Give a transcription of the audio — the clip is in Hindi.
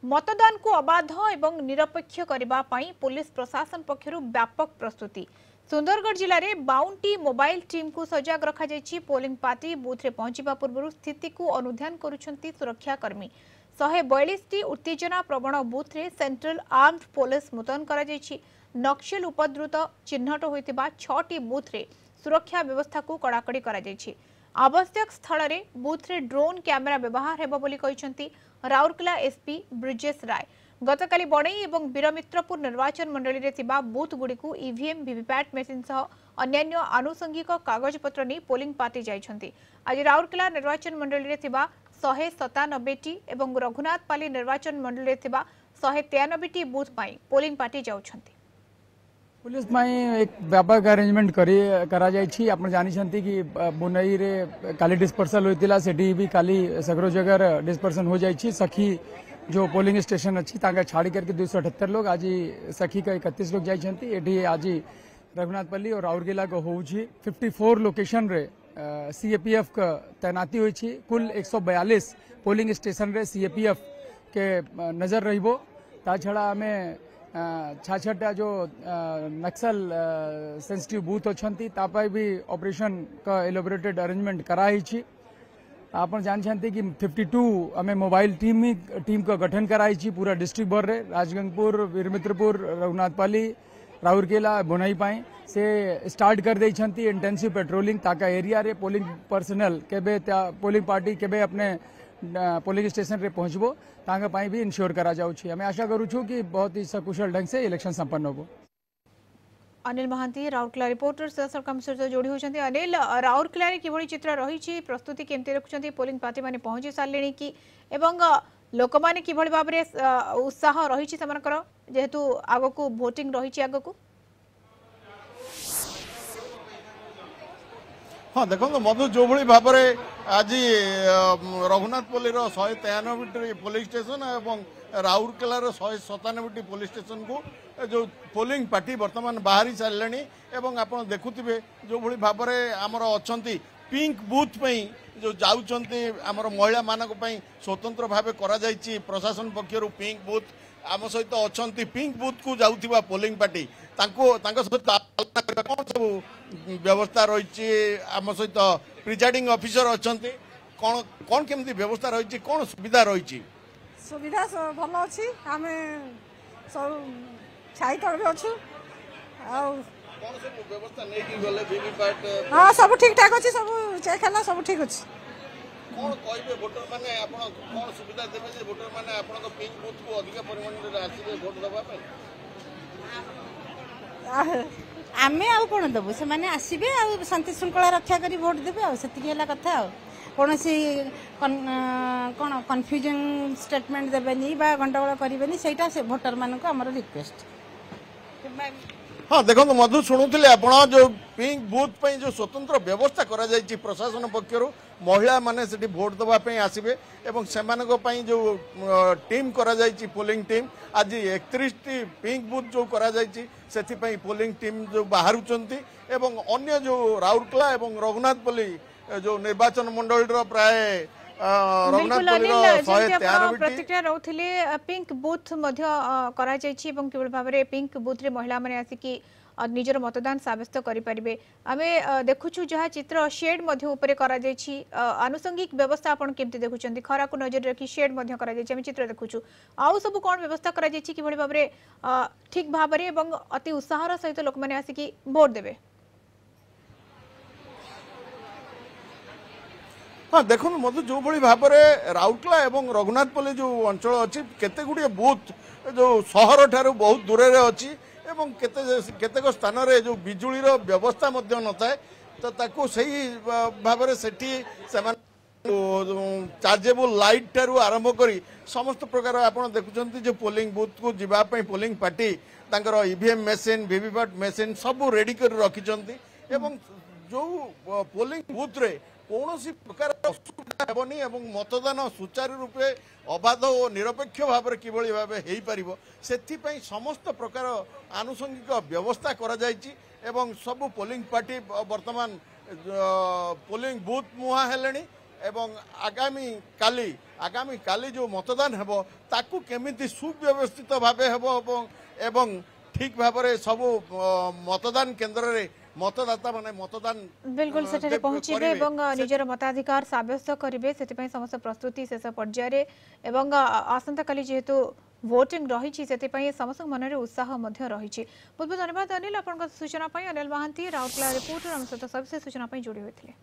मतदान को अबाध एवं निरपेक्ष करने पाई पुलिस प्रशासन पक्षरु व्यापक प्रस्तुति। सुंदरगढ़ जिले में 52 मोबाइल टीम को सजग रखा जायछि। पोलिंग पार्टी बूथ रे पहुंचवा पूर्व स्थिति को अनुध्यान करुछंती सुरक्षाकर्मी। 142 उत्तेजना प्रवण बूथ रे सेंट्रल आर्म्ड पुलिस मुतयन करा जायछि। नक्सल उपद्रुत चिन्हट होइतिबा 6टी बूथ रे सुरक्षा व्यवस्था को कड़ाकड़ी करा जायछि। आवश्यक स्थल रे बूथ रे ड्रोन कैमेरा व्यवहार हेबो बोली कहिसंती राउरकेला एसपी ब्रिजेश राय। गतकाली बणई और वीरमित्रपुर निर्वाचन मंडली रे थिबा बूथ गुडी को ईवीएम वीवीपैट मेसिन सह अन्यान्य आनुषंगिक कागजपत्र नहीं पोलिंग पार्टी जाइछंती। आज राउरकेला निर्वाचन मंडली रे थिबा 197टी और रघुनाथपाली निर्वाचन मंडली रे थिबा 193टी बूथ पाई पोलिंग पार्टी जाउछंती। पुलिस एक व्यापक अरेंजमेंट करा जाइछि। आपण जानिछंती कि बुनई रे काली डिस्पर्सल होइतिला, सेठी भी काली सगरो जगह डिस्पर्सन हो जाइछि। सखी जो पोलिंग स्टेशन अच्छी तांगा छाड़ी करके 278 लोग आज सखी का 31 लोग जाइछंती। एठी आज रघुनाथपल्ली और राउरकेला को होउछि 54 लोकेशन रे सीएपीएफ का तैनाती होई छी। कुल 142 पोलिंग स्टेशन रे सीएपीएफ के नजर रहिबो। ता छड़ा हमें 66टा जो नक्सल सेंसिटिव बूथ अच्छी तापाई भी ऑपरेशन का एलोबरेटेड अरेंजमेंट कराई छी। आप जानते कि 52 हमें मोबाइल टीम का गठन कराई पूरा डिस्ट्रिक्ट भर रे राजगंगपुर वीरमित्रपुर रघुनाथपाली राउरकेला बुनई पाई से स्टार्ट कर देइछंती इंटेंसिव पेट्रोलिंग ताका एरिया रे पोलिंग पर्सनल केबे पोलिंग पार्टी केबे अपने पोलिंग स्टेशन रे पहुंचबो तांगा पाई भी इंश्योर करा जाउ छी। हमें आशा करू छु कि बहुत ही सकुशल ढंग से इलेक्शन संपन्न होबो। Anil Mahanty Rourkela reporter sir commissioner से जोड़ी होचंती। अनिल, राउरकेला रे किभଳି चित्र रही छी, प्रस्तुति केमते रखुचंती, पोलिंग पार्टी माने पहुंची सारलेनी कि एवं लोक माने किभଳି भाव रे उत्साह रही छी समनकर जेहेतु आगो को वोटिंग रही छी आगो को? हाँ देखो मधु जो भाई भाव में आज रघुनाथपल्ली 193टी पोलिंग स्टेशन और राउरकेलार 197टी पोलिंग स्टेशन को जो पोलिंग पार्टी बर्तमान बाहरी सारे एवं आप देखुवे जो भाई भाव में आमर अच्छा पिंक बूथ पे जो जाऊँच आमर महिला मानक स्वतंत्र भाव करा प्रशासन पक्षर पिंक बूथ आम सहित अच्छा पिंक बूथ को जाऊा पोलिंग पार्टी सहित कौन सब व्यवस्था रही आम सहित प्रिजाइडिंग ऑफिसर अच्छा कौन कौन केमती व्यवस्था रही कौन सुविधा रही? सुविधा भल अच्छी आम सब छाई तल अच्छु हाँ सब ठीक ठाक अच्छी सब चेक है सब ठीक अच्छी। कौन कहबे वोटर माने आपण कौन सुविधा देबे जे वोटर माने आपण को पिंक बूथ को अधिक परिमाण रे आसीबे वोट दबा पे? आमे आ कोन दबो से माने आसीबे आ शांति श्रृंखला रक्षा करी वोट देबे आ सेतिके हला कथा आ कोनोसी कोन कन्फ्यूजन स्टेटमेंट देबेनी बा गंडगोल करिवेनी सेटा से वोटर मान को हमर रिक्वेस्ट। हाँ देखो मधु शुणुले आप जो पिंक बूथ पे जो स्वतंत्र व्यवस्था करा जायछि प्रशासन पक्षर महिला माने सेठी भोट दवाई आसबे एवं से जो टीम करा जायछि पोलिंग टीम आज 31टी पिंक बूथ जो करा जायछि सेथिपई पोलिंग टीम जो बाहरुचंती एवं अन्य जो राउरकेला एवं रघुनाथपल्ली जो निर्वाचन मंडल प्राय प्रतिक्रिया रोथिले पिंक बूथ करा जायछि एवं केवल भाव में पिंक बूथ रे महिला माने आसिकी निजर मतदान साब्यस्त करि परिबे। आमे देखुछु जहा चित्र शेड मध्य ऊपर करा जायछि आनुषंगिक व्यवस्था आपण केमते देखुचंती खरा को नजर रखी शेड मध्य करा जायछि। आमे चित्र देखुछु आउ सब कोन व्यवस्था करा जायछि कि भाव में ठीक भाव में एवं अति उत्साहर सहित लोक माने आसिकी वोट देबे? हाँ देखो मधु जो भाई भाव में राउरकेला एवं रघुनाथपल्ली जो अंचल अच्छी केते गुड़िए बूथ जो सहर ठारू बहुत दूर रे अच्छी एवं केतेक स्थान रे जो बिजुली रो व्यवस्था मध्य न थाए तो ताको सही भाव में सेठी चार्जेबल लाइट ठारू आरंभ करी समस्त प्रकार आप देखुं जो पोलिंग बूथ को जीवाई पोलिंग पार्टी तांकर ईवीएम मेसीन वीवीपैट मेसीन सब रेडी कर रखिंट एवं जो पोलिंग बूथ रे कौन सी प्रकार असुविधा हेबनी एवं मतदान सुचारू रूपे अबाध और निरपेक्ष भाव में किभली भाव हो पार से समस्त प्रकार आनुषंगिक व्यवस्था करा जायछि एवं सब पोलिंग पार्टी वर्तमान पोलिंग बूथ मुहा हेलेनी एवं आगामी काली जो मतदान हेबो ताकू केमिति सुव्यवस्थित भाबे हेबो एवं ठीक भाव सब मतदान केन्द्र रे मतदाता माने मतदान बिल्कुल सेठे पहुंचीबे एवं निजर मताधिकार साब्यस्त करिवे सेतिपई समस्त प्रस्तुति शेष पर्याय एवं आसंता काली जेहेतु वोटिंग रही समस्त मन में उत्साह रही। बहुत बहुत धन्यवाद अनिल आपन सूचना अनिल महांती राउरकेला रिपोर्टर आम सहित सविशेष सूचना जोड़ी होते।